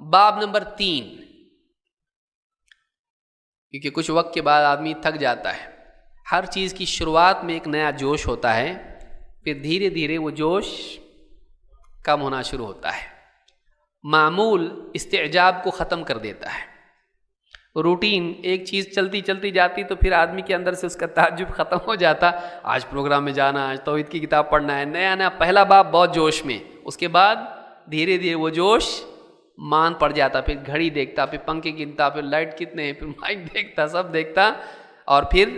باب نمبر 3، کیونکہ کچھ وقت کے بعد آدمی تھک جاتا ہے. ہر چیز کی شروعات میں ایک نیا جوش ہوتا ہے، پھر دھیرے دھیرے وہ جوش کم ہونا شروع ہوتا ہے. معمول استعجاب کو ختم کر دیتا ہے. روٹین ایک چیز چلتی جاتی تو پھر آدمی کے اندر سے اس کا تعجب ختم ہو جاتا. آج پروگرام میں جانا، آج توحید کی کتاب پڑھنا ہے، نیا پہلا باب بہت جوش میں، اس کے بعد دھیرے دھیرے وہ جوش مان پڑ جاتا. پھر گھڑی دیکھتا، پھر پنکھے گنتا، پھر لائٹ کتنے ہیں، پھر مائک دیکھتا، سب دیکھتا، اور پھر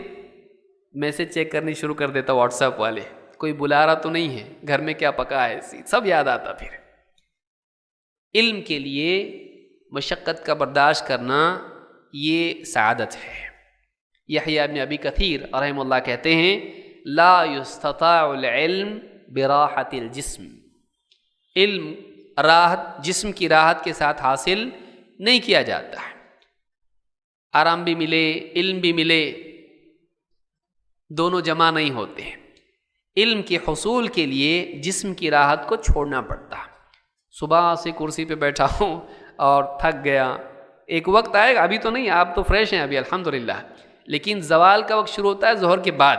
میسج چیک کرنی شروع کر دیتا. واٹس ایپ والے کوئی بلا رہا تو نہیں ہے، گھر میں کیا پکا ہے، سب یاد آتا. پھر علم کے لیے مشقت کا برداشت کرنا یہ سعادت ہے. یحییٰ ابن ابی کثیر رحمہ اللہ کہتے ہیں لا یستطاع العلم براحت الجسم، علم راحت، جسم کی راحت کے ساتھ حاصل نہیں کیا جاتا ہے. آرام بھی ملے، علم بھی ملے، دونوں جمع نہیں ہوتے. علم کے حصول کے لیے جسم کی راحت کو چھوڑنا پڑتا. صبح سے کرسی پہ بیٹھا ہوں اور تھک گیا، ایک وقت آئے گا، ابھی تو نہیں، آپ تو فریش ہیں ابھی الحمدللہ، لیکن زوال کا وقت شروع ہوتا ہے ظہر کے بعد.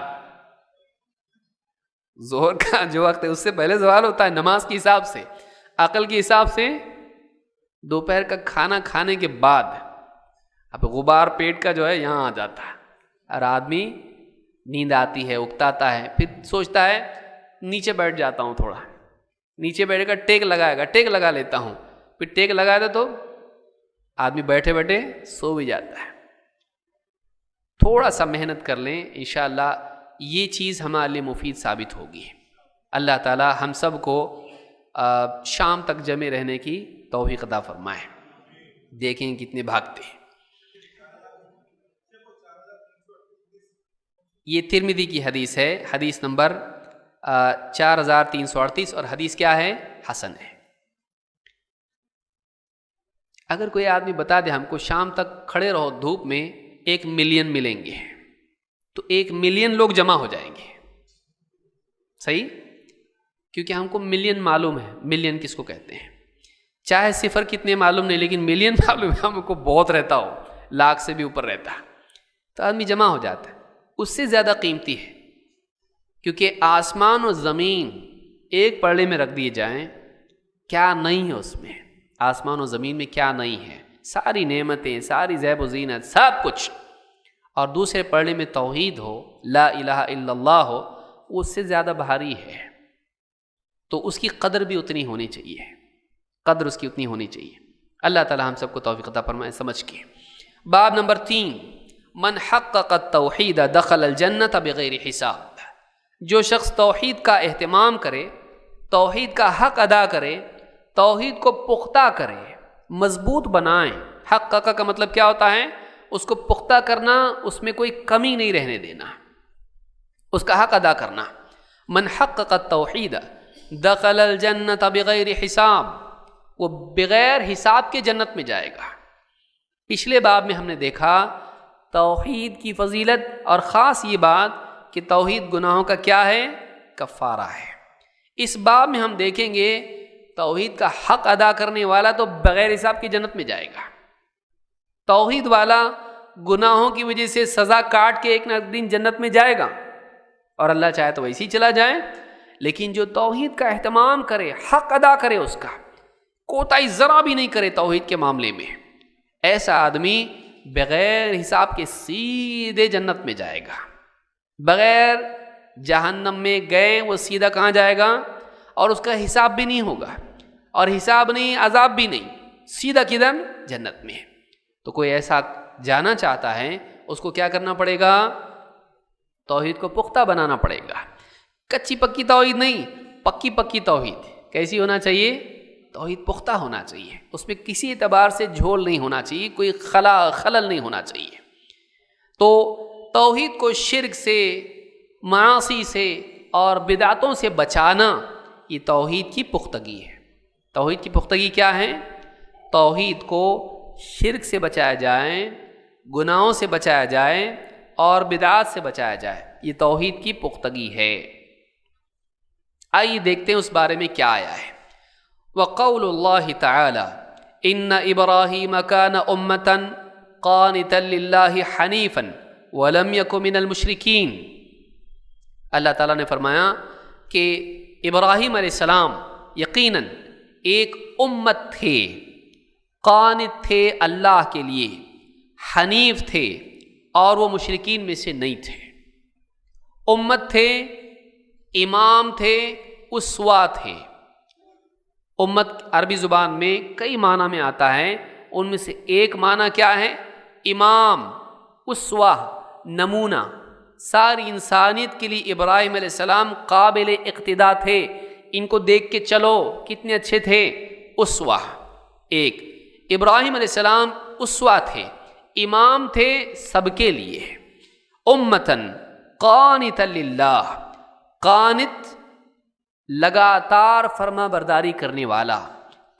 ظہر کا جو وقت ہے اس سے پہلے زوال ہوتا ہے نماز کے حساب سے، عقل کے حساب سے دوپہر کا کھانا کھانے کے بعد. اب غبار پیٹ کا جو ہے یہاں آ جاتا ہے اور آدمی نیند آتی ہے، اکتاتا ہے، پھر سوچتا ہے نیچے بیٹھ جاتا ہوں، تھوڑا نیچے بیٹھے گا، ٹیک لگائے گا، ٹیک لگا لیتا ہوں، پھر ٹیک لگایا تھا تو آدمی بیٹھے بیٹھے سو بھی جاتا ہے. تھوڑا سا محنت کر لیں، انشاءاللہ یہ چیز ہمارے لیے مفید ثابت ہوگی. اللہ تعالی ہم سب کو شام تک جمع رہنے کی توفیق عطا فرمائے. دیکھیں کتنے بھاگتے ہیں. یہ ترمذی کی حدیث ہے، حدیث نمبر 4338، اور حدیث کیا ہے؟ حسن ہے. اگر کوئی آدمی بتا دے ہم کو شام تک کھڑے رہو دھوپ میں 1 ملین ملیں گے، تو 1 ملین لوگ جمع ہو جائیں گے. صحیح؟ کیونکہ ہم کو ملین معلوم ہے. ملین کس کو کہتے ہیں؟ چاہے صفر کتنے معلوم نہیں، لیکن ملین معلوم ہے ہم کو، بہت رہتا ہو، لاکھ سے بھی اوپر رہتا، تو آدمی جمع ہو جاتا ہے. اس سے زیادہ قیمتی ہے، کیونکہ آسمان و زمین ایک پلڑے میں رکھ دیے جائیں، کیا نہیں ہے اس میں؟ آسمان و زمین میں کیا نہیں ہے؟ ساری نعمتیں، ساری زیب و زینت، سب کچھ، اور دوسرے پلڑے میں توحید ہو، لا الہ الا اللہ ہو، اس سے زیادہ بھاری ہے. تو اس کی قدر بھی اتنی ہونی چاہیے، قدر اس کی اتنی ہونی چاہیے. اللہ تعالی ہم سب کو توفیق عطا فرمائے سمجھ کے. باب نمبر 3، من حقق التوحید دخل الجنۃ بغیر حساب. جو شخص توحید کا اہتمام کرے، توحید کا حق ادا کرے، توحید کو پختہ کرے، مضبوط بنائیں. حقق کا مطلب کیا ہوتا ہے؟ اس کو پختہ کرنا، اس میں کوئی کمی نہیں رہنے دینا، اس کا حق ادا کرنا. من حقق التوحید دخل الجنۃ بغیر حساب، وہ بغیر حساب کے جنت میں جائے گا. پچھلے باب میں ہم نے دیکھا توحید کی فضیلت، اور خاص یہ بات کہ توحید گناہوں کا کیا ہے؟ کفارہ ہے. اس باب میں ہم دیکھیں گے توحید کا حق ادا کرنے والا تو بغیر حساب کی جنت میں جائے گا. توحید والا گناہوں کی وجہ سے سزا کاٹ کے ایک نہ ایک دن جنت میں جائے گا، اور اللہ چاہے تو ویسے ہی چلا جائے. لیکن جو توحید کا اہتمام کرے، حق ادا کرے، اس کا کوتاہی ذرا بھی نہیں کرے توحید کے معاملے میں، ایسا آدمی بغیر حساب کے سیدھے جنت میں جائے گا. بغیر جہنم میں گئے وہ سیدھا کہاں جائے گا؟ اور اس کا حساب بھی نہیں ہوگا، اور حساب نہیں، عذاب بھی نہیں، سیدھا کدھر؟ جنت میں. تو کوئی ایسا جانا چاہتا ہے، اس کو کیا کرنا پڑے گا؟ توحید کو پختہ بنانا پڑے گا. کچی پکی توحید نہیں، پکی پکی توحید. کیسی ہونا چاہیے؟ توحید پختہ ہونا چاہیے، اس میں کسی اعتبار سے جھول نہیں ہونا چاہیے، کوئی خلل نہیں ہونا چاہیے. تو توحید کو شرک سے، معاصی سے اور بدعتوں سے بچانا، یہ توحید کی پختگی ہے. توحید کی پختگی کیا ہے؟ توحید کو شرک سے بچایا جائے، گناہوں سے بچایا جائے اور بدعات سے بچایا جائے، یہ توحید کی پختگی ہے. آئیے دیکھتے ہیں اس بارے میں کیا آیا ہے. وقول اللہ تعالی ان ابراہیم کان امۃ قانتا للہ حنیفا ولم یک من المشرکین۔ اللہ تعالیٰ نے فرمایا کہ ابراہیم علیہ السلام یقیناً ایک امت تھے، قانت تھے اللہ کے لیے، حنیف تھے اور وہ مشرکین میں سے نہیں تھے۔ امت تھے، امام تھے، اسوہ تھے۔ امت عربی زبان میں کئی معنی میں آتا ہے، ان میں سے ایک معنی کیا ہے؟ امام، اسوہ، نمونہ۔ ساری انسانیت کے لیے ابراہیم علیہ السلام قابل اقتداء تھے، ان کو دیکھ کے چلو کتنے اچھے تھے، اسوہ۔ ایک ابراہیم علیہ السلام اسوہ تھے، امام تھے سب کے لیے۔ امتن قانتا للہ، قانت لگاتار فرما برداری کرنے والا،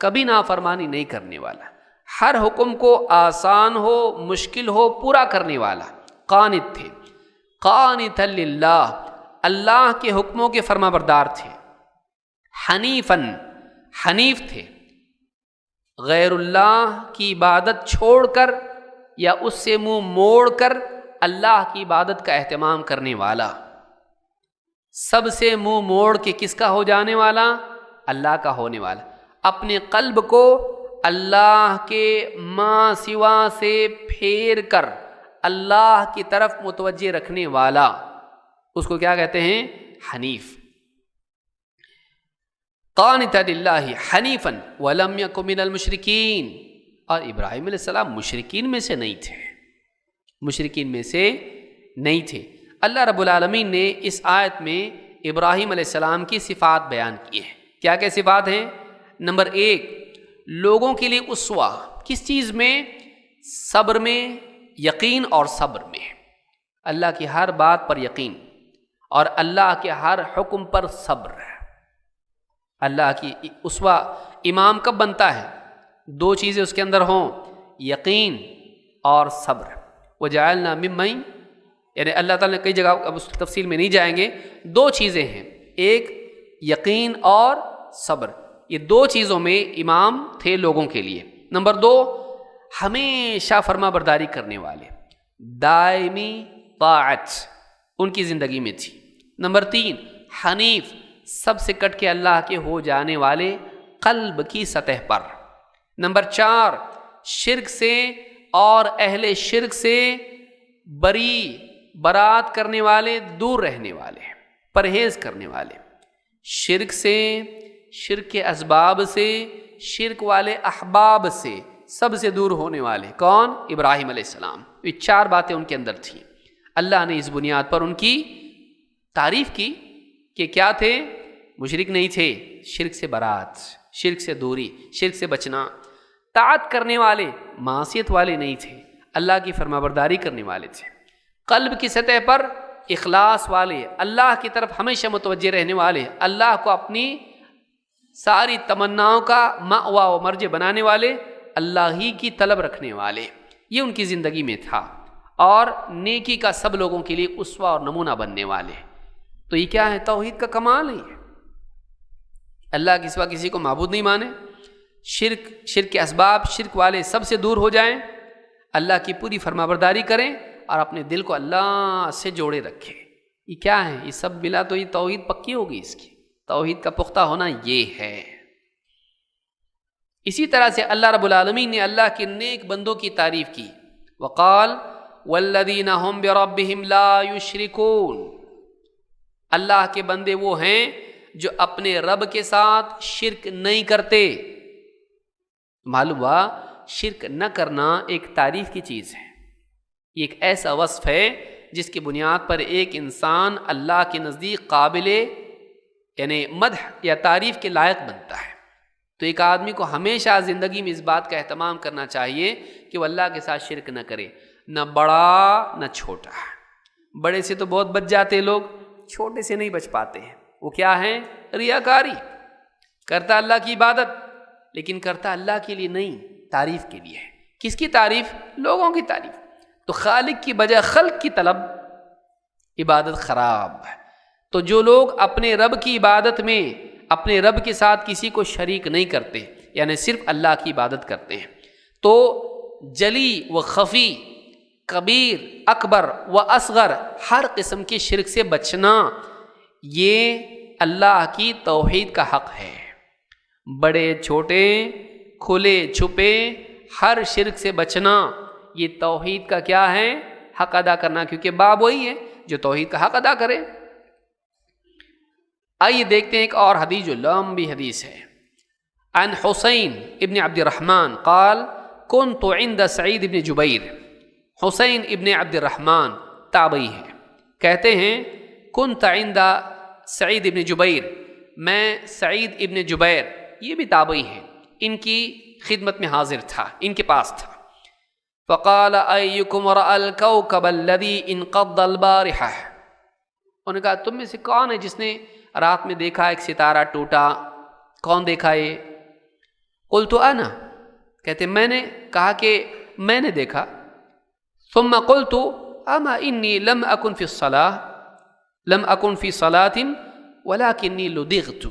کبھی نافرمانی نہیں کرنے والا، ہر حکم کو آسان ہو مشکل ہو پورا کرنے والا، قانت تھے۔ قانتا للہ، اللہ کے حکموں کے فرما بردار تھے۔ حنیفاً، حنیف تھے، غیر اللہ کی عبادت چھوڑ کر یا اس سے منہ موڑ کر اللہ کی عبادت کا اہتمام کرنے والا، سب سے منہ موڑ کے کس کا ہو جانے والا؟ اللہ کا ہونے والا، اپنے قلب کو اللہ کے ماں سوا سے پھیر کر اللہ کی طرف متوجہ رکھنے والا، اس کو کیا کہتے ہیں؟ حنیف۔ قانتا للہ حنیفا ولم یک من المشرکین، اور ابراہیم علیہ السلام مشرکین میں سے نہیں تھے، مشرکین میں سے نہیں تھے۔ اللہ رب العالمین نے اس آیت میں ابراہیم علیہ السلام کی صفات بیان کی ہیں۔ کیا کیا صفات ہیں؟ نمبر ایک، لوگوں کے لیے اسوہ، کس چیز میں؟ صبر میں، یقین اور صبر میں، اللہ کی ہر بات پر یقین اور اللہ کے ہر حکم پر صبر۔ اللہ کی اسوہ امام کب بنتا ہے؟ دو چیزیں اس کے اندر ہوں، یقین اور صبر۔ وجعلنا ممن، یعنی اللہ تعالیٰ نے کئی جگہ، اب اس تفصیل میں نہیں جائیں گے، دو چیزیں ہیں، ایک یقین اور صبر، یہ دو چیزوں میں امام تھے لوگوں کے لیے۔ نمبر دو، ہمیشہ فرما برداری کرنے والے، دائمی طاعت ان کی زندگی میں تھی۔ نمبر تین، حنیف، سب سے کٹ کے اللہ کے ہو جانے والے قلب کی سطح پر۔ نمبر چار، شرک سے اور اہل شرک سے برات کرنے والے، دور رہنے والے، پرہیز کرنے والے، شرک سے، شرک کے اسباب سے، شرک والے احباب سے، سب سے دور ہونے والے۔ کون؟ ابراہیم علیہ السلام۔ یہ چار باتیں ان کے اندر تھیں۔ اللہ نے اس بنیاد پر ان کی تعریف کی کہ کیا تھے؟ مشرک نہیں تھے، شرک سے برات، شرک سے دوری، شرک سے بچنا، طاعت کرنے والے، معصیت والے نہیں تھے، اللہ کی فرمانبرداری کرنے والے تھے، قلب کی سطح پر اخلاص والے، اللہ کی طرف ہمیشہ متوجہ رہنے والے، اللہ کو اپنی ساری تمناؤں کا مأویٰ و مرجع بنانے والے، اللہ ہی کی طلب رکھنے والے، یہ ان کی زندگی میں تھا، اور نیکی کا سب لوگوں کے لیے اسوہ اور نمونہ بننے والے۔ تو یہ کیا ہے؟ توحید کا کمال ہے۔ اللہ کے سوا کسی کو معبود نہیں مانے، شرک کے اسباب، شرک والے سب سے دور ہو جائیں، اللہ کی پوری فرمانبرداری کریں اور اپنے دل کو اللہ سے جوڑے رکھیں۔ یہ کیا ہے؟ یہ سب ملا تو یہ توحید پکی ہوگی، اس کی توحید کا پختہ ہونا یہ ہے۔ اسی طرح سے اللہ رب العالمین نے اللہ کے نیک بندوں کی تعریف کی، وقال والذین هم بربهم لا یشرکون، اللہ کے بندے وہ ہیں جو اپنے رب کے ساتھ شرک نہیں کرتے۔ معلوم ہوا شرک نہ کرنا ایک تعریف کی چیز ہے، یہ ایک ایسا وصف ہے جس کی بنیاد پر ایک انسان اللہ کے نزدیک قابل یعنی مدح یا تعریف کے لائق بنتا ہے۔ تو ایک آدمی کو ہمیشہ زندگی میں اس بات کا اہتمام کرنا چاہیے کہ وہ اللہ کے ساتھ شرک نہ کرے، نہ بڑا نہ چھوٹا۔ بڑے سے تو بہت بچ جاتے لوگ، چھوٹے سے نہیں بچ پاتے ہیں۔ وہ کیا ہے؟ ریاکاری، کرتا اللہ کی عبادت لیکن کرتا اللہ کے لیے نہیں، تعریف کے لیے۔ کس کی تعریف؟ لوگوں کی تعریف۔ تو خالق کی بجائے خلق کی طلب، عبادت خراب ہے۔ تو جو لوگ اپنے رب کی عبادت میں اپنے رب کے ساتھ کسی کو شریک نہیں کرتے، یعنی صرف اللہ کی عبادت کرتے ہیں. تو جلی و خفی، کبیر، اکبر و اصغر، ہر قسم کے شرک سے بچنا یہ اللہ کی توحید کا حق ہے. بڑے چھوٹے، کھلے چھپے، ہر شرک سے بچنا یہ توحید کا کیا ہے؟ حق ادا کرنا، کیونکہ باب وہی ہے جو توحید کا حق ادا کرے. آئیے دیکھتے ہیں ایک اور حدیث جو لمبی حدیث ہے. عن حسین ابن عبد الرحمن قال كنت عند سعید ابن جبیر. حسین ابن عبد الرحمن تابعی ہے، کہتے ہیں كنت عند سعید ابن جبیر، میں سعید ابن جبیر، یہ بھی تابعی ہیں، ان کی خدمت میں حاضر تھا، ان کے پاس تھا. فقال ایکم رأى الكوكب الذي انقض البارحة. انہوں نے کہا تم میں سے کون ہے جس نے رات میں دیکھا ایک ستارہ ٹوٹا؟ کون دیکھا یہ؟ قلت انا، کہتے میں نے کہا کہ میں نے دیکھا. ثم قلت اما انی لم اکن فی صلاة ولکنی لدغت.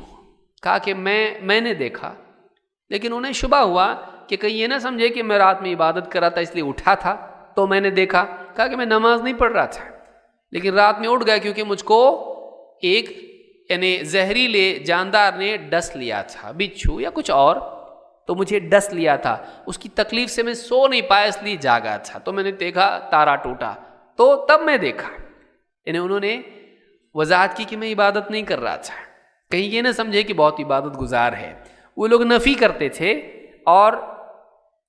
کہا کہ میں نے دیکھا، لیکن انہیں شبہ ہوا کہ کہیں یہ نہ سمجھے کہ میں رات میں عبادت کر رہا تھا اس لیے اٹھا تھا تو میں نے دیکھا. کہا کہ میں نماز نہیں پڑھ رہا تھا لیکن رات میں اٹھ گیا کیونکہ مجھ کو ایک یعنی زہریلے جاندار نے ڈس لیا تھا، بچھو یا کچھ اور، تو مجھے ڈس لیا تھا، اس کی تکلیف سے میں سو نہیں پایا اس لیے جاگا تھا، تو میں نے دیکھا تارا ٹوٹا تو تب میں دیکھا. یعنی انہوں نے وضاحت کی کہ میں عبادت نہیں کر رہا تھا، کہیں یہ نہ سمجھے کہ بہت عبادت گزار ہے. وہ لوگ نفی کرتے تھے اور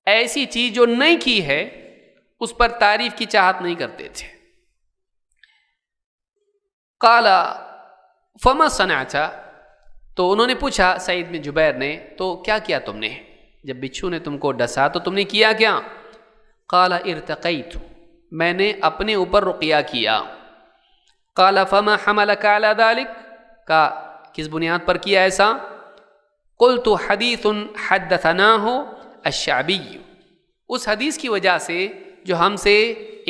ایسی چیز جو نہیں کی ہے اس پر تعریف کی چاہت نہیں کرتے تھے. قال فما صنعت، تو انہوں نے پوچھا سعید بن جبیر نے تو کیا کیا تم نے جب بچھو نے تم کو ڈسا تو تم نے کیا کیا؟ قال ارتقیت، میں نے اپنے اوپر رقیہ کیا. قال فما حملك على ذلك، کا کس بنیاد پر کیا ایسا؟ قلت حدیث حدثناه الشعبی، اس حدیث کی وجہ سے جو ہم سے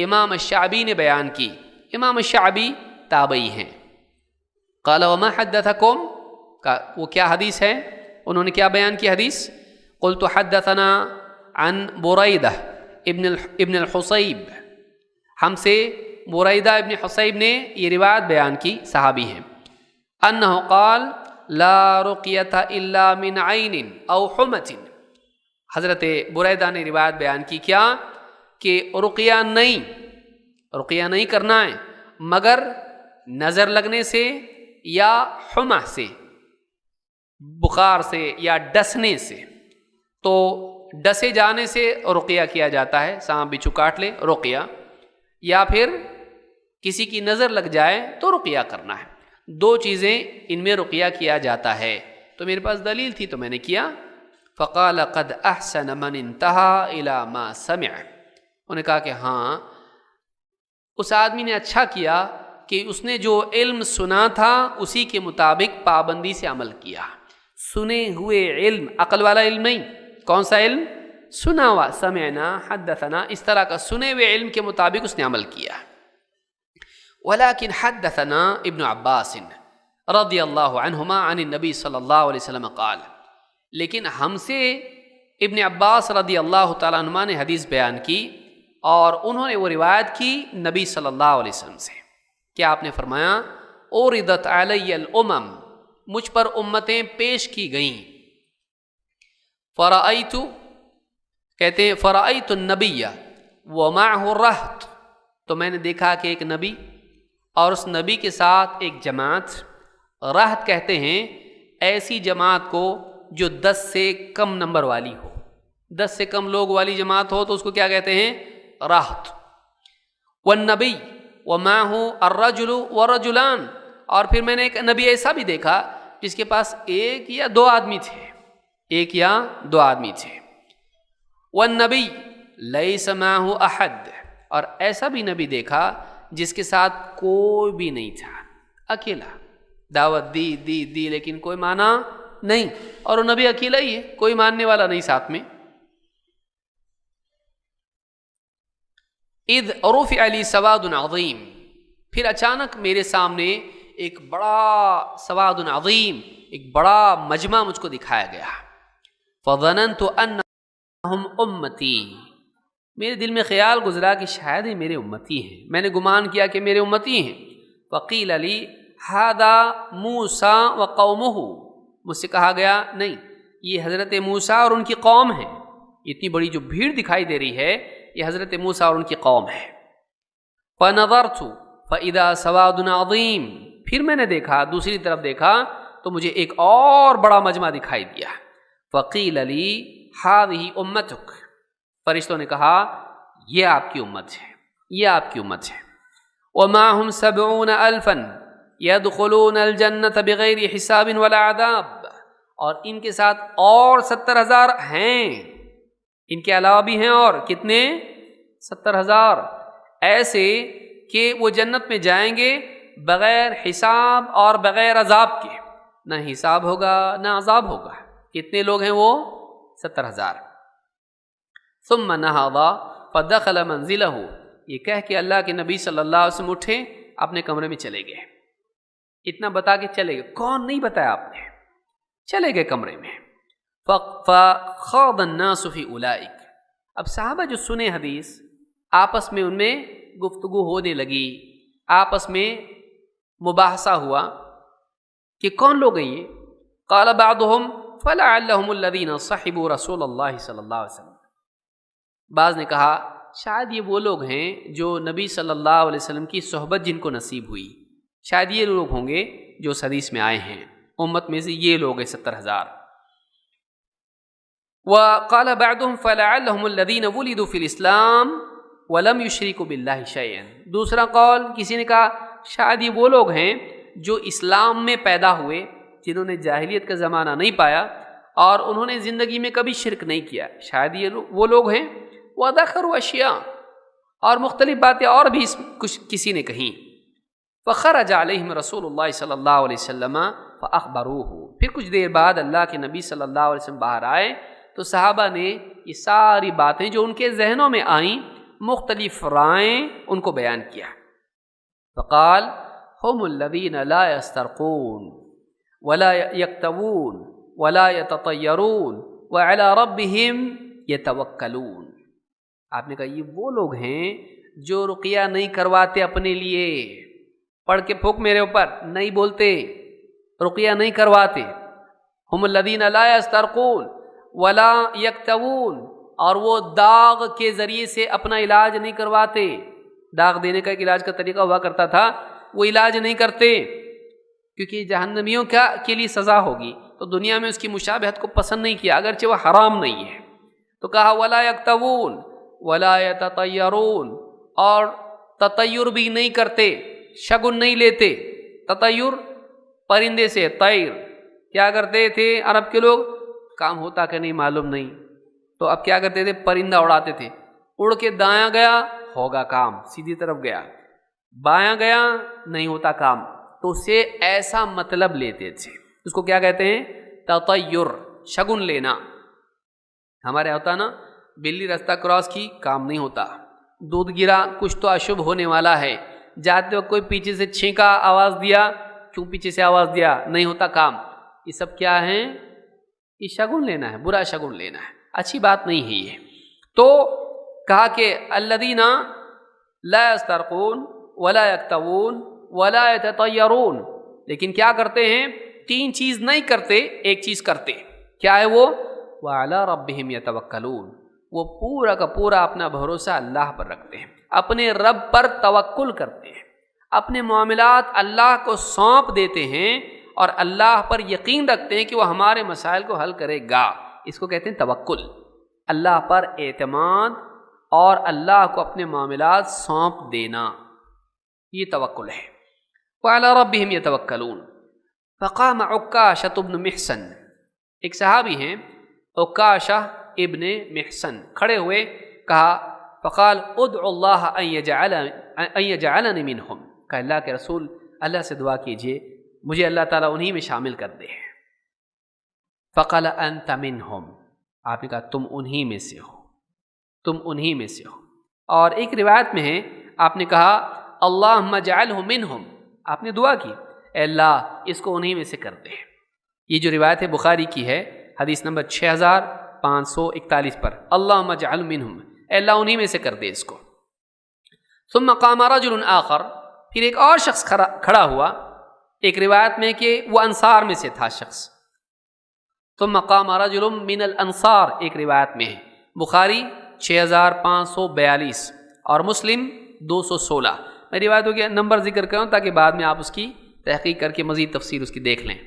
امام الشعبی نے بیان کی. امام الشعبی تابعی ہیں. قال وما حدثکم، کا وہ کیا حدیث ہے؟ انہوں نے کیا بیان کی حدیث؟ قلت حدثنا عن بریدہ ابن الحصیب، ہم سے بریدہ ابن حصیب نے یہ روایت بیان کی، صحابی ہیں. انہ قال لا رقیۃ الا من عین او حمۃ، حضرت بریدہ نے روایت بیان کی کیا کہ رقیہ نہیں کرنا ہے مگر نظر لگنے سے یا حمہ سے، بخار سے یا ڈسنے سے. تو ڈسے جانے سے رقیہ کیا جاتا ہے، سانپ بچھو کاٹ لے رقیہ، یا پھر کسی کی نظر لگ جائے تو رقیہ کرنا ہے. دو چیزیں ان میں رقیہ کیا جاتا ہے. تو میرے پاس دلیل تھی تو میں نے کیا. فقال قد احسن من انتہى الى ما سمع، انہوں نے کہا کہ ہاں اس آدمی نے اچھا کیا کہ اس نے جو علم سنا تھا اسی کے مطابق پابندی سے عمل کیا. سنے ہوئے علم، عقل والا علم نہیں، کون سا علم؟ سنا ہوا، سمعنا، حدثنا، اس طرح کا سنے ہوئے علم کے مطابق اس نے عمل کیا. ولكن حدثنا ابن عباس رضی اللہ عنہما عن النبی صلی اللہ علیہ وسلم قال، لیکن ہم سے ابن عباس رضی اللہ تعالیٰ عنہما نے حدیث بیان کی اور انہوں نے وہ روایت کی نبی صلی اللہ علیہ وسلم سے. کیا آپ نے فرمایا؟ اوردت علی الامم، مجھ پر امتیں پیش کی گئیں. فرأیت، کہتے ہیں فرأیت النبی ومعہ الرہط، تو میں نے دیکھا کہ ایک نبی اور اس نبی کے ساتھ ایک جماعت. رہط کہتے ہیں ایسی جماعت کو جو 10 سے کم نمبر والی ہو، 10 سے کم لوگ والی جماعت ہو تو اس کو کیا کہتے ہیں؟ رہط. والنبی ومعہ الرجل ورجلان، اور پھر میں نے ایک نبی ایسا بھی دیکھا جس کے پاس ایک یا دو آدمی تھے. والنبی لیس معہ احد، اور ایسا بھی نبی دیکھا جس کے ساتھ کوئی بھی نہیں تھا، اکیلا دعوت دی لیکن کوئی مانا نہیں، اور وہ نبی اکیلا ہی ہے، کوئی ماننے والا نہیں ساتھ میں. اذ رفع لی سواد عظیم، پھر اچانک میرے سامنے ایک بڑا سواد عظیم، ایک بڑا مجمع مجھ کو دکھایا گیا. فظننت انہم امتی، میرے دل میں خیال گزرا کہ شاید یہ میرے امتی ہیں، میں نے گمان کیا کہ میرے امتی ہیں۔ فقیل لی ھذا موسیٰ وقومہ، مجھ سے کہا گیا نہیں، یہ حضرت موسیٰ اور ان کی قوم ہے، اتنی بڑی جو بھیڑ دکھائی دے رہی ہے یہ حضرت موسیٰ اور ان کی قوم ہے۔ فنظرت فاذا سواد عظیم، پھر میں نے دیکھا، دوسری طرف دیکھا تو مجھے ایک اور بڑا مجمع دکھائی دیا۔ فقیل لی ھذہ امتک، فرشتوں نے کہا یہ آپ کی امت ہے، یہ آپ کی امت ہے۔ ومعهم 70,000 يدخلون الجنة بغیر حساب ولا عذاب، اور ان کے ساتھ اور 70,000 ہیں، ان کے علاوہ بھی ہیں، اور کتنے؟ 70,000 ایسے کہ وہ جنت میں جائیں گے بغیر حساب اور بغیر عذاب کے، نہ حساب ہوگا نہ عذاب ہوگا۔ کتنے لوگ ہیں وہ؟ 70,000۔ ثم نہض فدخل منزلہ، یہ کہہ کہ اللہ کے نبی صلی اللہ علیہ وسلم اٹھے، اپنے کمرے میں چلے گئے۔ اتنا بتا کے چلے گئے، کون نہیں بتایا آپ نے، چلے گئے کمرے میں۔ فخاض الناس فی اولئک، اب صحابہ جو سنے حدیث آپس میں ان میں گفتگو ہونے لگی، آپس میں مباحثہ ہوا کہ کون لوگ ہیں یہ؟ قال بعضهم فلعلهم الذین صحبوا رسول اللہ صلی اللہ علیہ وسلم، بعض نے کہا شاید یہ وہ لوگ ہیں جو نبی صلی اللہ علیہ وسلم کی صحبت جن کو نصیب ہوئی، شاید یہ لوگ ہوں گے جو اس حدیث میں آئے ہیں، امت میں سے یہ لوگ ہیں 70,000۔ وقال بعضهم فلعلهم الذين ولدوا في الاسلام ولم يشركوا بالله شيئا، دوسرا قول کسی نے کہا شاید یہ وہ لوگ ہیں جو اسلام میں پیدا ہوئے، جنہوں نے جاہلیت کا زمانہ نہیں پایا اور انہوں نے زندگی میں کبھی شرک نہیں کیا، شاید یہ وہ لوگ ہیں۔ وذكروا اشیاء، اور مختلف باتیں اور بھی کچھ کسی نے کہیں۔ فخرج علیہم رسول اللہ صلی اللہ علیہ وسلم فاخبروہ، پھر کچھ دیر بعد اللہ کے نبی صلی اللہ علیہ وسلم باہر آئے تو صحابہ نے یہ ساری باتیں جو ان کے ذہنوں میں آئیں، مختلف رائیں ان کو بیان کیا۔ فقال هم الذین لا یسترقون ولا یکتوون ولا یتطیرون وعلی ربهم یتوکلون، آپ نے کہا یہ وہ لوگ ہیں جو رقیہ نہیں کرواتے اپنے لیے، پڑھ کے پھونک میرے اوپر، نہیں بولتے، رقیہ نہیں کرواتے۔ ہم الذین لا یسترقون ولا یکتوون، اور وہ داغ کے ذریعے سے اپنا علاج نہیں کرواتے، داغ دینے کا ایک علاج کا طریقہ ہوا کرتا تھا، وہ علاج نہیں کرتے کیونکہ جہنمیوں کے لیے سزا ہوگی، تو دنیا میں اس کی مشابہت کو پسند نہیں کیا اگرچہ وہ حرام نہیں ہے، تو کہا ولا یکتوون ولا یتطیرون، اور تطیر بھی نہیں کرتے، شگن نہیں لیتے۔ تطیر پرندے سے، طیر کیا کرتے تھے عرب کے لوگ، کام ہوتا کہ نہیں معلوم نہیں، تو اب کیا کرتے تھے، پرندہ اڑاتے تھے، اڑ کے دایاں گیا ہوگا کام، سیدھی طرف گیا، بایاں گیا نہیں ہوتا کام، تو اسے ایسا مطلب لیتے تھے، اس کو کیا کہتے ہیں، تطیر، شگن لینا۔ ہمارے ہوتا نا، بلی راستہ کراس کی کام نہیں ہوتا، دودھ گرا کچھ تو اشبھ ہونے والا ہے، جاتے وقت کوئی پیچھے سے چھینکا آواز دیا، کیوں پیچھے سے آواز دیا، نہیں ہوتا کام۔ یہ سب کیا ہے، یہ شگن لینا ہے، برا شگن لینا ہے، اچھی بات نہیں ہے یہ۔ تو کہا کہ الذین لا یسترقون ولا یکتوون ولا یتطیرون، لیکن کیا کرتے ہیں، تین چیز نہیں کرتے، ایک چیز کرتے، کیا ہے وہ، وعلی ربہم یتوکلون، وہ پورا کا پورا اپنا بھروسہ اللہ پر رکھتے ہیں، اپنے رب پر توکل کرتے ہیں، اپنے معاملات اللہ کو سونپ دیتے ہیں اور اللہ پر یقین رکھتے ہیں کہ وہ ہمارے مسائل کو حل کرے گا، اس کو کہتے ہیں توکل، اللہ پر اعتماد اور اللہ کو اپنے معاملات سونپ دینا، یہ توکل ہے۔ وعلی ربہم یتوکلون۔ فقام عکاشۃ بن محصن، ایک صحابی ہیں عکاشہ ابن محصن، کھڑے ہوئے کہا، فقال ادعو اللہ ان یجعلنی منہم، کہ اللہ کے رسول اللہ سے دعا کیجئے مجھے اللہ تعالیٰ انہی میں شامل کر دے۔ فقال انت منہم، آپ نے کہا تم انہی میں سے ہو، تم انہی میں سے ہو۔ اور ایک روایت میں ہے آپ نے کہا اللہم اجعلہ منہم، آپ نے دعا کی اے اللہ اس کو انہی میں سے کر دے۔ یہ جو روایت ہے بخاری کی ہے، حدیث نمبر 6000 541 پر اللہم اجعل منہم، اے اللہ انہی میں سے کر دے اس کو۔ ثم قام رجل آخر، پھر ایک اور شخص کھڑا ہوا، ایک روایت میں کہ وہ انصار میں سے تھا شخص۔ ثم قام رجل من الانصار ایک روایت میں ہے، بخاری 6542 اور مسلم 216۔ میں روایتوں کے نمبر ذکر کروں تاکہ بعد میں آپ اس کی تحقیق کر کے مزید تفسیر اس کی دیکھ لیں۔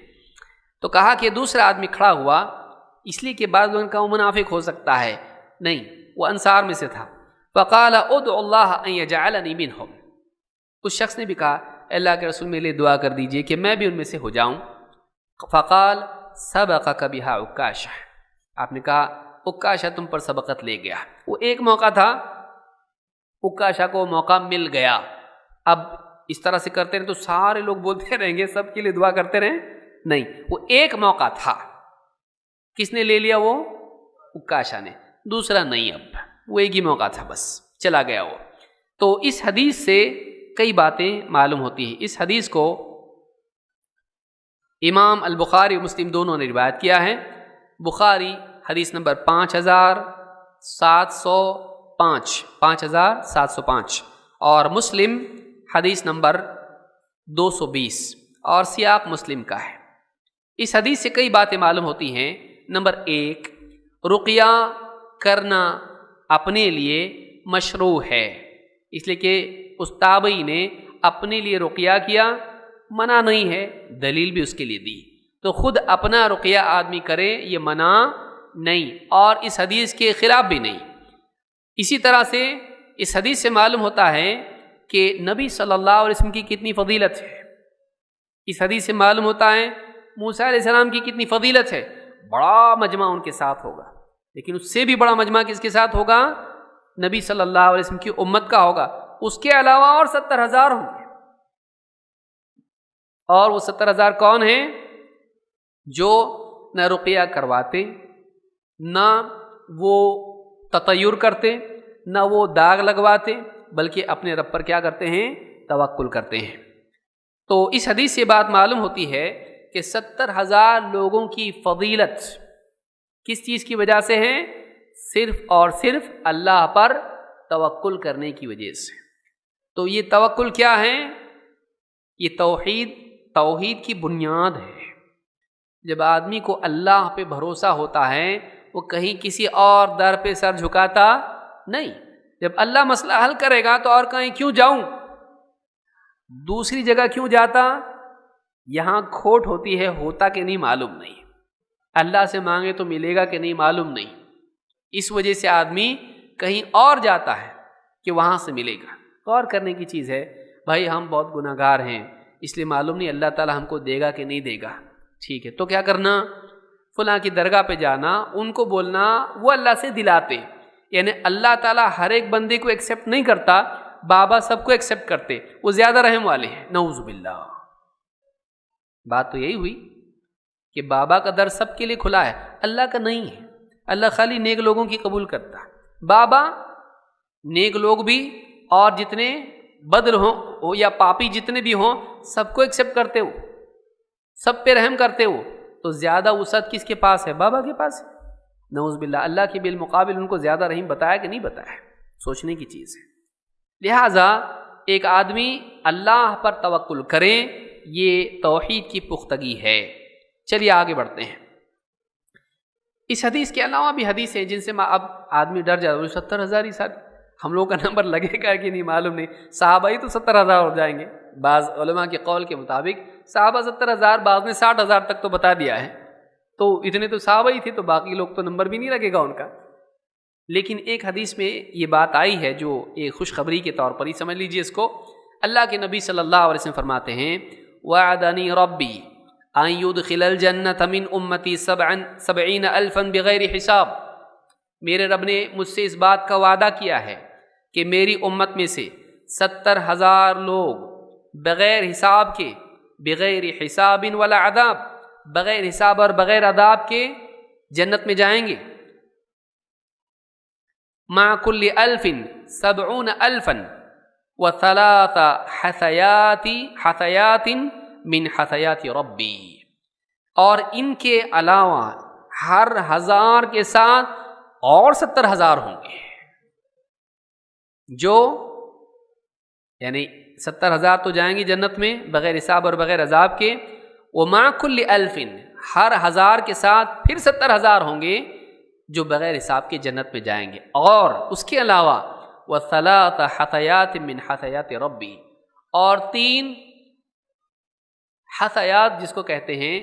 تو کہا کہ دوسرا آدمی کھڑا ہوا، اس لیے کہ بعض لوگوں کا وہ منافق ہو سکتا ہے، نہیں، وہ انصار میں سے تھا۔ فقال ادعو اللہ ان یجعلنی منہم، اس شخص نے بھی کہا اے اللہ کے رسول میرے لیے دعا کر دیجئے کہ میں بھی ان میں سے ہو جاؤں۔ فقال سبقک بہا عکاشہ، آپ نے کہا عکاشہ تم پر سبقت لے گیا۔ وہ ایک موقع تھا، عکاشہ کو موقع مل گیا۔ اب اس طرح سے کرتے رہے تو سارے لوگ بولتے رہیں گے سب کے لیے دعا کرتے رہیں، نہیں، وہ ایک موقع تھا۔ کس نے لے لیا؟ وہ عکاشہ نے، دوسرا نہیں، اب وہ ایک ہی موقع تھا، بس چلا گیا وہ۔ تو اس حدیث سے کئی باتیں معلوم ہوتی ہیں۔ اس حدیث کو امام البخاری اور مسلم دونوں نے روایت کیا ہے۔ بخاری حدیث نمبر 5705 اور مسلم حدیث نمبر 220، اور سیاق مسلم کا ہے۔ اس حدیث سے کئی باتیں معلوم ہوتی ہیں۔ نمبر 1، رقیہ کرنا اپنے لیے مشروع ہے، اس لیے کہ اس تابعی نے اپنے لیے رقیہ کیا، منع نہیں ہے، دلیل بھی اس کے لیے دی۔ تو خود اپنا رقیہ آدمی کرے یہ منع نہیں، اور اس حدیث کے خلاف بھی نہیں۔ اسی طرح سے اس حدیث سے معلوم ہوتا ہے کہ نبی صلی اللہ علیہ وسلم کی کتنی فضیلت ہے۔ اس حدیث سے معلوم ہوتا ہے موسیٰ علیہ السلام کی کتنی فضیلت ہے۔ بڑا مجمع ان کے ساتھ ہوگا، لیکن اس سے بھی بڑا مجمع کس کے ساتھ ہوگا؟ نبی صلی اللہ علیہ وسلم کی امت کا ہوگا۔ اس کے علاوہ اور 70,000 ہوں گے، اور وہ 70,000 کون ہیں؟ جو نہ رقیہ کرواتے، نہ وہ تطیر کرتے، نہ وہ داغ لگواتے، بلکہ اپنے رب پر کیا کرتے ہیں؟ توکل کرتے ہیں۔ تو اس حدیث سے بات معلوم ہوتی ہے کہ 70,000 لوگوں کی فضیلت کس چیز کی وجہ سے ہے؟ صرف اور صرف اللہ پر توکل کرنے کی وجہ سے۔ تو یہ توکل کیا ہے؟ یہ توحید کی بنیاد ہے۔ جب آدمی کو اللہ پہ بھروسہ ہوتا ہے وہ کہیں کسی اور در پہ سر جھکاتا نہیں۔ جب اللہ مسئلہ حل کرے گا تو اور کہیں کیوں جاؤں، دوسری جگہ کیوں جاتا؟ یہاں کھوٹ ہوتی ہے، ہوتا کہ نہیں معلوم نہیں، اللہ سے مانگے تو ملے گا کہ نہیں معلوم نہیں، اس وجہ سے آدمی کہیں اور جاتا ہے کہ وہاں سے ملے گا۔ غور کرنے کی چیز ہے، بھائی ہم بہت گناہ گار ہیں اس لیے معلوم نہیں اللہ تعالیٰ ہم کو دے گا کہ نہیں دے گا، ٹھیک ہے، تو کیا کرنا؟ فلاں کی درگاہ پہ جانا، ان کو بولنا، وہ اللہ سے دلاتے۔ یعنی اللہ تعالیٰ ہر ایک بندے کو ایکسیپٹ نہیں کرتا، بابا سب کو ایکسیپٹ کرتے، وہ زیادہ رحم والے ہیں، نعوذ باللہ۔ بات تو یہی ہوئی کہ بابا کا در سب کے لیے کھلا ہے، اللہ کا نہیں ہے۔ اللہ خالی نیک لوگوں کی قبول کرتا ہے۔ بابا نیک لوگ بھی اور جتنے بدر ہوں یا پاپی جتنے بھی ہوں سب کو ایکسیپٹ کرتے ہو، سب پہ رحم کرتے ہو، تو زیادہ وسعت کس کے پاس ہے؟ بابا کے پاس ہے، نعوذ باللہ۔ اللہ کے بالمقابل ان کو زیادہ رحیم بتایا کہ نہیں بتایا؟ سوچنے کی چیز ہے۔ لہٰذا ایک آدمی اللہ پر توکل کرے، یہ توحید کی پختگی ہے۔ چلیے آگے بڑھتے ہیں۔ اس حدیث کے علاوہ بھی حدیث ہیں جن سے اب آدمی ڈر جاتا ہے، 70,000 ہی ساتھ ہم لوگوں کا نمبر لگے گا کہ نہیں معلوم نہیں۔ صحابہ ہی تو 70,000 ہو جائیں گے، بعض علماء کے قول کے مطابق صحابہ 70,000، بعض نے 60,000 تک تو بتا دیا ہے، تو اتنے تو صحابہ ہی تھے، تو باقی لوگ تو نمبر بھی نہیں لگے گا ان کا۔ لیکن ایک حدیث میں یہ بات آئی ہے جو ایک خوشخبری کے طور پر ہی سمجھ لیجئے اس کو۔ اللہ کے نبی صلی اللہ علیہ وسلم فرماتے ہیں وعدنی ربی ان يدخل الجنة من امتی 70,000 بغیر حساب، میرے رب نے مجھ سے اس بات کا وعدہ کیا ہے کہ میری امت میں سے 70,000 لوگ بغیر حساب کے، بغیر حساب ولا عذاب، بغیر حساب اور بغیر عذاب کے جنت میں جائیں گے۔ مع كل 70,000 و3 حثیات من حثیات ربی، اور ان کے علاوہ ہر 1000 کے ساتھ اور 70,000 ہوں گے، جو یعنی 70,000 تو جائیں گے جنت میں بغیر حساب اور بغیر عذاب کے، وَمَعَ كُلِّ أَلْفٍ ہر 1000 کے ساتھ پھر 70,000 ہوں گے جو بغیر حساب کے جنت میں جائیں گے، اور اس کے علاوہ وَثَلَاثَ حَثَيَاتٍ مِّنْ حَثَيَاتِ رَبِّهِ اور 3 حثیات جس کو کہتے ہیں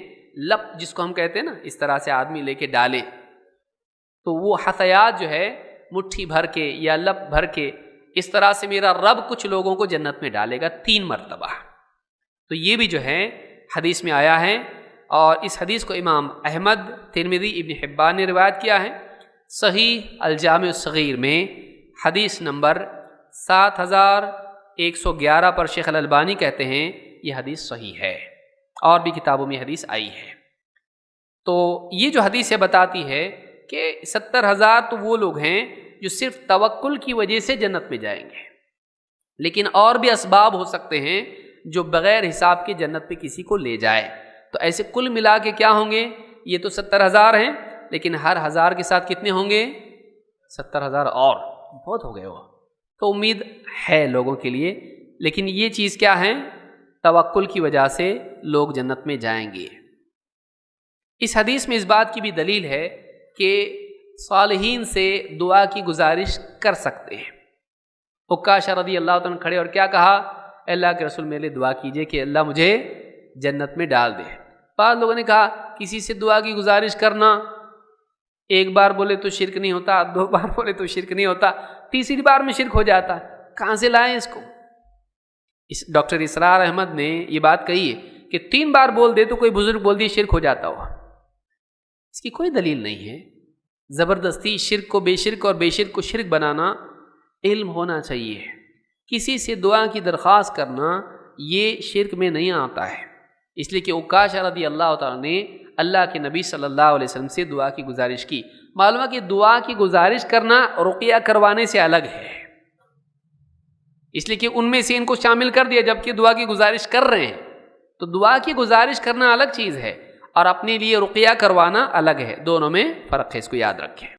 لپ، جس کو ہم کہتے ہیں نا اس طرح سے آدمی لے کے ڈالے، تو وہ حثیات جو ہے مٹھی بھر کے یا لپ بھر کے، اس طرح سے میرا رب کچھ لوگوں کو جنت میں ڈالے گا 3 مرتبہ۔ تو یہ بھی جو ہے حدیث میں آیا ہے، اور اس حدیث کو امام احمد، ترمذی، ابن حبان نے روایت کیا ہے۔ صحیح الجامع الصغیر میں حدیث نمبر 7111 پر شیخ الالبانی کہتے ہیں یہ حدیث صحیح ہے، اور بھی کتابوں میں حدیث آئی ہے۔ تو یہ جو حدیث ہے بتاتی ہے کہ 70,000 تو وہ لوگ ہیں جو صرف توکل کی وجہ سے جنت میں جائیں گے، لیکن اور بھی اسباب ہو سکتے ہیں جو بغیر حساب کے جنت پہ کسی کو لے جائے۔ تو ایسے کل ملا کے کیا ہوں گے؟ یہ تو 70,000 ہیں، لیکن ہر 1000 کے ساتھ کتنے ہوں گے؟ 70,000 اور بہت ہو گئے وہ۔ تو امید ہے لوگوں کے لیے، لیکن یہ چیز کیا ہے؟ توکل کی وجہ سے لوگ جنت میں جائیں گے۔ اس حدیث میں اس بات کی بھی دلیل ہے کہ صالحین سے دعا کی گزارش کر سکتے ہیں۔ عکاشہ رضی اللہ عنہ کھڑے اور کیا کہا؟ اللہ کے رسول میرے لیے دعا کیجئے کہ اللہ مجھے جنت میں ڈال دے۔ بعض لوگوں نے کہا کسی سے دعا کی گزارش کرنا، ایک بار بولے تو شرک نہیں ہوتا، 2 بار بولے تو شرک نہیں ہوتا، تیسری بار میں شرک ہو جاتا، کہاں سے لائیں اس کو؟ ڈاکٹر اسرار احمد نے یہ بات کہی ہے کہ 3 بار بول دے تو کوئی بزرگ بول دی شرک ہو جاتا ہوا، اس کی کوئی دلیل نہیں ہے۔ زبردستی شرک کو بے شرک اور بے شرک کو شرک بنانا علم ہونا چاہیے۔ کسی سے دعا کی درخواست کرنا یہ شرک میں نہیں آتا ہے، اس لیے کہ عکاشہ رضی اللہ تعالیٰ نے اللہ کے نبی صلی اللہ علیہ وسلم سے دعا کی گزارش کی۔ معلوم ہے کہ دعا کی گزارش کرنا رقیہ کروانے سے الگ ہے، اس لیے کہ ان میں سے ان کو شامل کر دیا جبکہ دعا کی گزارش کر رہے ہیں۔ تو دعا کی گزارش کرنا الگ چیز ہے اور اپنے لیے رقیہ کروانا الگ ہے، دونوں میں فرق ہے، اس کو یاد رکھیں۔